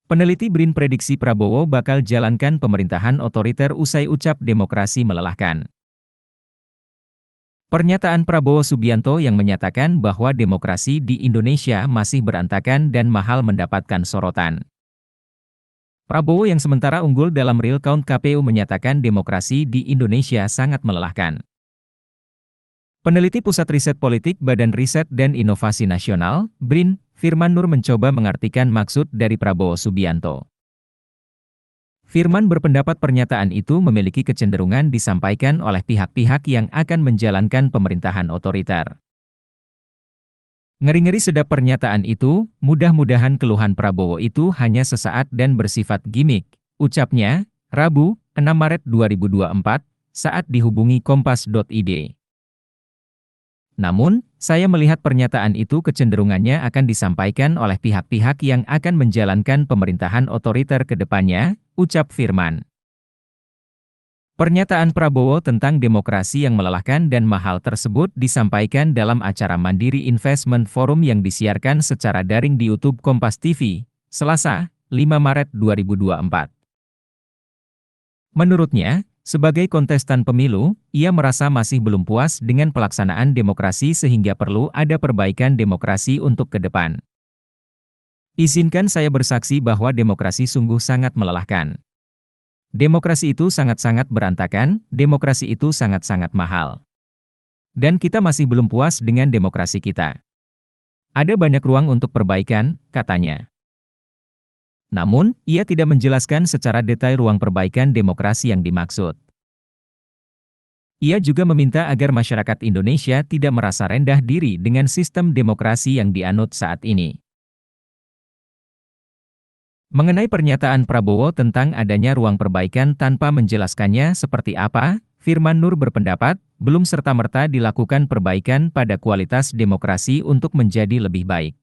Peneliti BRIN prediksi Prabowo bakal jalankan pemerintahan otoriter usai ucap demokrasi melelahkan. Pernyataan Prabowo Subianto yang menyatakan bahwa demokrasi di Indonesia masih berantakan dan mahal mendapatkan sorotan. Prabowo yang sementara unggul dalam real count KPU menyatakan demokrasi di Indonesia sangat melelahkan. Peneliti Pusat Riset Politik Badan Riset dan Inovasi Nasional, BRIN, Firman Nur mencoba mengartikan maksud dari Prabowo Subianto. Firman berpendapat pernyataan itu memiliki kecenderungan disampaikan oleh pihak-pihak yang akan menjalankan pemerintahan otoriter. Ngeri-ngeri sedap pernyataan itu, mudah-mudahan keluhan Prabowo itu hanya sesaat dan bersifat gimik, ucapnya, Rabu, 6 Maret 2024, saat dihubungi kompas.id. Namun, saya melihat pernyataan itu kecenderungannya akan disampaikan oleh pihak-pihak yang akan menjalankan pemerintahan otoriter ke depannya, ucap Firman. Pernyataan Prabowo tentang demokrasi yang melelahkan dan mahal tersebut disampaikan dalam acara Mandiri Investment Forum yang disiarkan secara daring di YouTube Kompas TV, Selasa, 5 Maret 2024. Menurutnya, sebagai kontestan pemilu, ia merasa masih belum puas dengan pelaksanaan demokrasi sehingga perlu ada perbaikan demokrasi untuk ke depan. Izinkan saya bersaksi bahwa demokrasi sungguh sangat melelahkan. Demokrasi itu sangat-sangat berantakan, demokrasi itu sangat-sangat mahal. Dan kita masih belum puas dengan demokrasi kita. Ada banyak ruang untuk perbaikan, katanya. Namun, ia tidak menjelaskan secara detail ruang perbaikan demokrasi yang dimaksud. Ia juga meminta agar masyarakat Indonesia tidak merasa rendah diri dengan sistem demokrasi yang dianut saat ini. Mengenai pernyataan Prabowo tentang adanya ruang perbaikan tanpa menjelaskannya seperti apa, Firman Nur berpendapat, belum serta-merta dilakukan perbaikan pada kualitas demokrasi untuk menjadi lebih baik.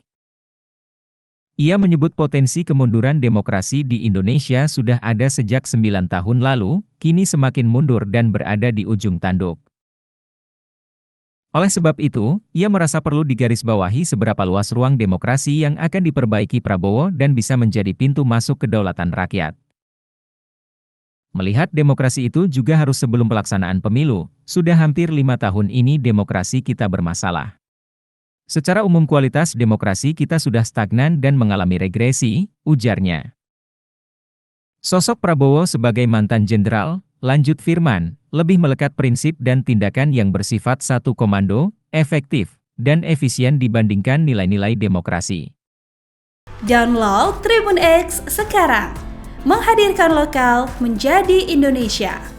Ia menyebut potensi kemunduran demokrasi di Indonesia sudah ada sejak 9 tahun lalu, kini semakin mundur dan berada di ujung tanduk. Oleh sebab itu, ia merasa perlu digarisbawahi seberapa luas ruang demokrasi yang akan diperbaiki Prabowo dan bisa menjadi pintu masuk kedaulatan rakyat. Melihat demokrasi itu juga harus sebelum pelaksanaan pemilu, sudah hampir 5 tahun ini demokrasi kita bermasalah. Secara umum kualitas demokrasi kita sudah stagnan dan mengalami regresi, ujarnya. Sosok Prabowo sebagai mantan jenderal, lanjut Firman, lebih melekat prinsip dan tindakan yang bersifat satu komando, efektif, dan efisien dibandingkan nilai-nilai demokrasi. Download Tribun X sekarang, menghadirkan lokal menjadi Indonesia.